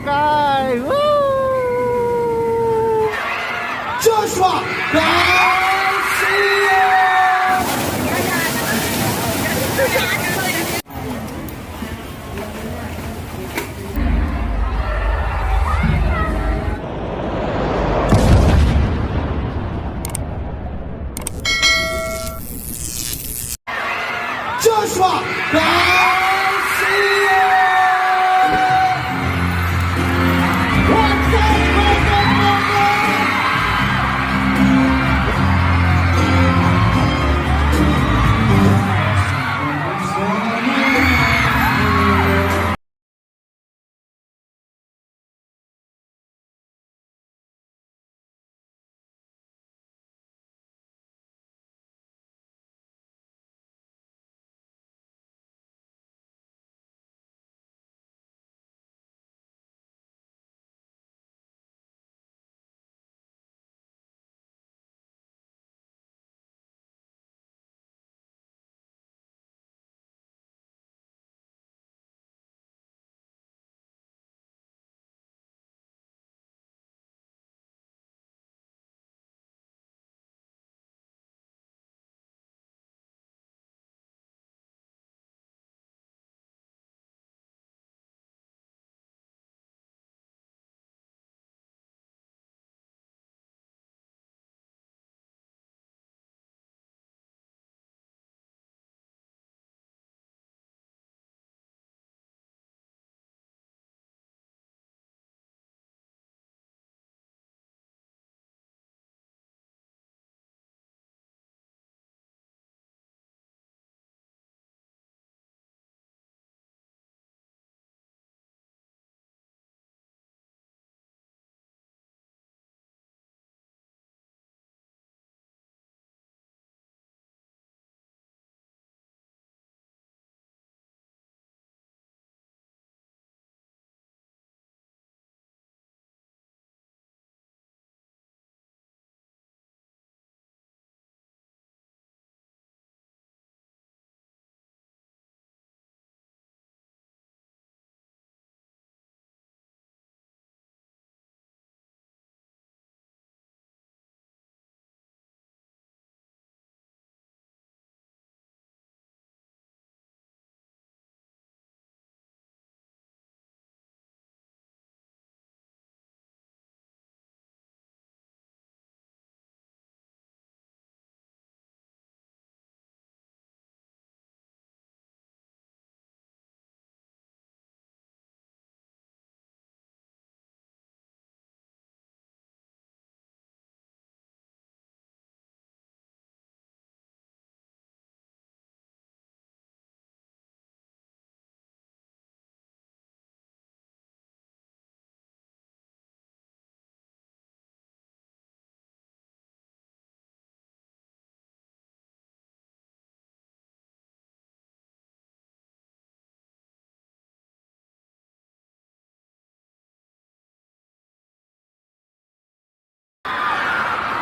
Guy! Woo! Joshua Garcia! Joshua Garcia!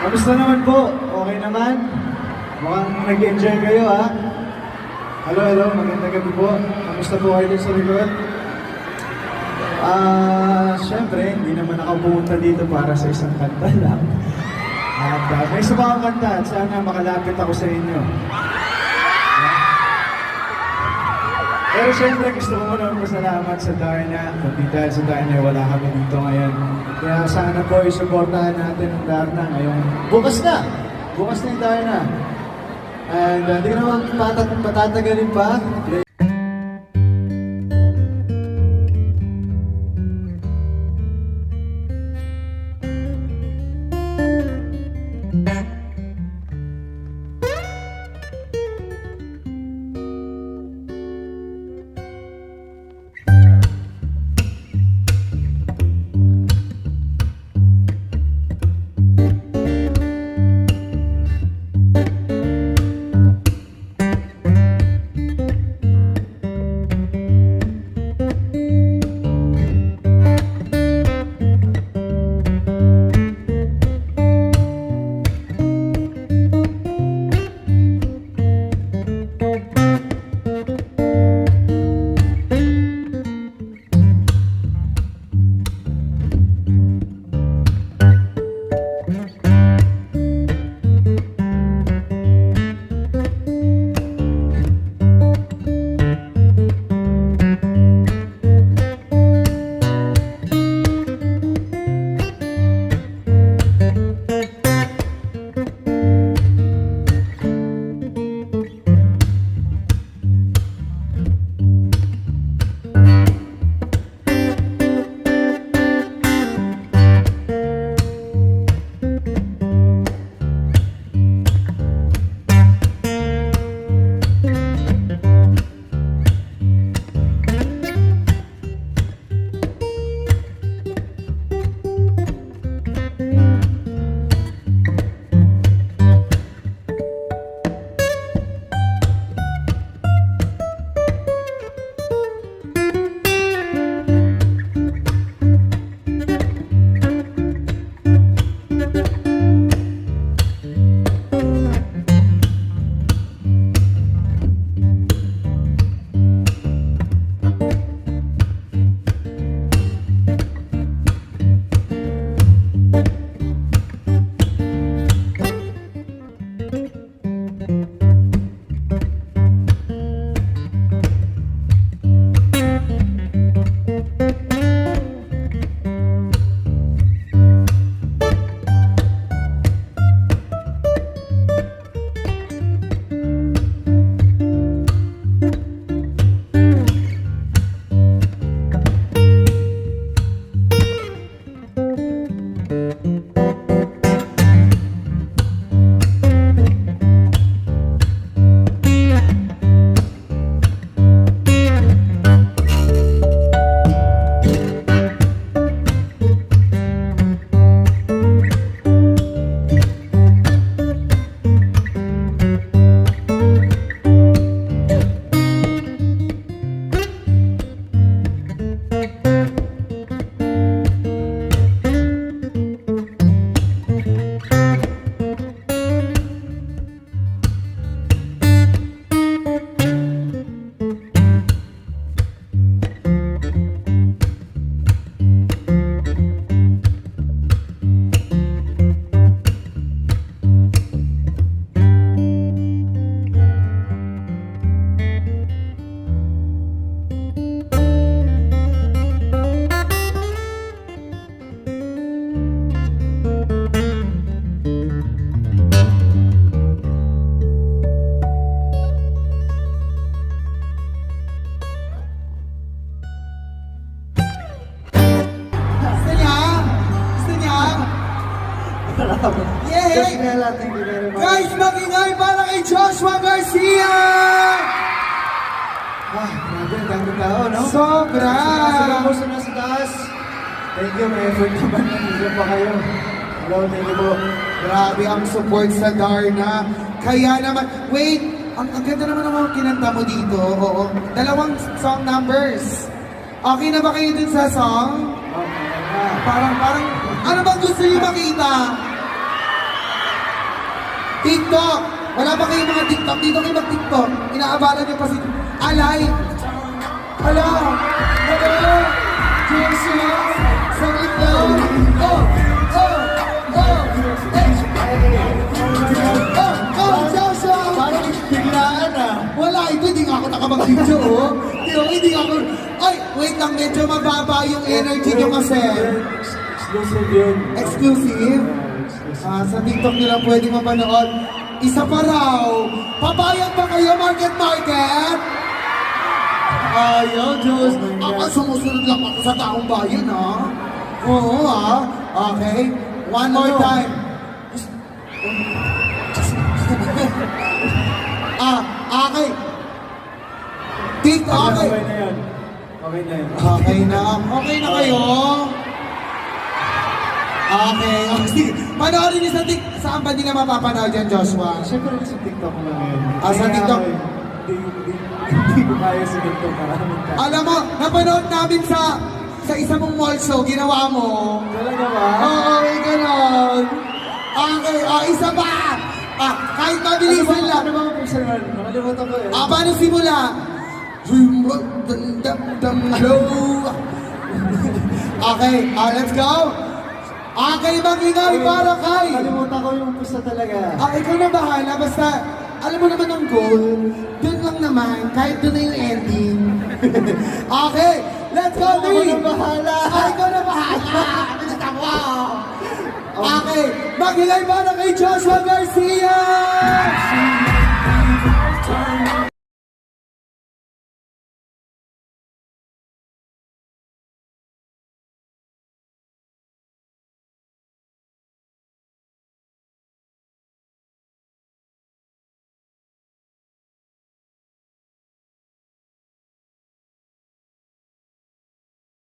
Kamusta naman po? Okay naman? Mukhang nag-enjoy kayo ha? Hello, magandang gabi po. Kamusta po kayo sa likod? Siyempre, hindi naman ako pumunta dito para sa isang kanta lang. At may isa pa akong kanta at sana makalapit ako sa inyo. Pero siyempre, gusto ko muna magpasalamat sa Darna. Kundi dahil sa Darna, wala kami dito ngayon. Kaya sana po isuportahan natin ang Darna ngayong bukas na! Bukas na yung Darna. And hindi ko naman patatagalin pa. Yay! Just Nella, thank you very much. Guys, magingay para kay Joshua Garcia! Ah, grabe, ang daming tao, no? Sobra! Sa puso na sa taas. Thank you, may effort naman. Nandiyan pa kayo. Hello, thank you po. Grabe ang support sa Darna. Kaya naman, wait, ang ganda naman ng mga kinanta mo dito. Oo. 2 song numbers. Okay na ba kayo dun sa song? Okay na. Parang, ano bang gusto niyo makita? TikTok! Wala ba kayong mga TikTok? Dito kayo mag-TikTok. Inaabala niyo pa si Alay. Hala! Hala! Joshua! Sa ito! Oh! Oh! Oh! Oh! Joshua! Parang biglaan ah. Wala, ito hindi nga ako nakapag-video, oh. Hindi nga ako... Ay, wait lang, medyo mababa yung energy nyo kasi. Exclusive yun. Exclusive? Exclusive. Sa TikTok nyo lang pwede mapanood. Isa pa raw. Pabayag ba kayo, Market? Ayaw, Diyos. Ako sumusunod lang ako sa taong bayan, ha? Oo, ha? Okay. One more time. Okay. TikTok, okay. Okay na yun. Okay na yun. Okay na. Okay na kayo? Okay. Sige. Panoorin niyo sa TikTok. Saan ba nila mapapanood yan, Joshua? Siyempre sa TikTok lang yun. Sa TikTok? Hindi ko kaya sa TikTok. Maraming ka. Alam mo, napanood namin sa isa mong mall show, ginawa mo. Talaga ba? Oo, may ganon. Okay, isa pa. Kahit mabilisan lang. Ano ba ang personal? Nakalimutan ko eh. Paano simula? Okay, let's go. Okay, magingay para kay. Nakalimutan ko yung pusta talaga. Ikaw na bahala. Basta, alam mo naman ang goal. Doon lang naman, kahit doon na yung ending. Okay, let's go, Ako Dee. na bahala. Ikaw na bahala. Basta wow. Okay, magingay para kay Joshua Garcia.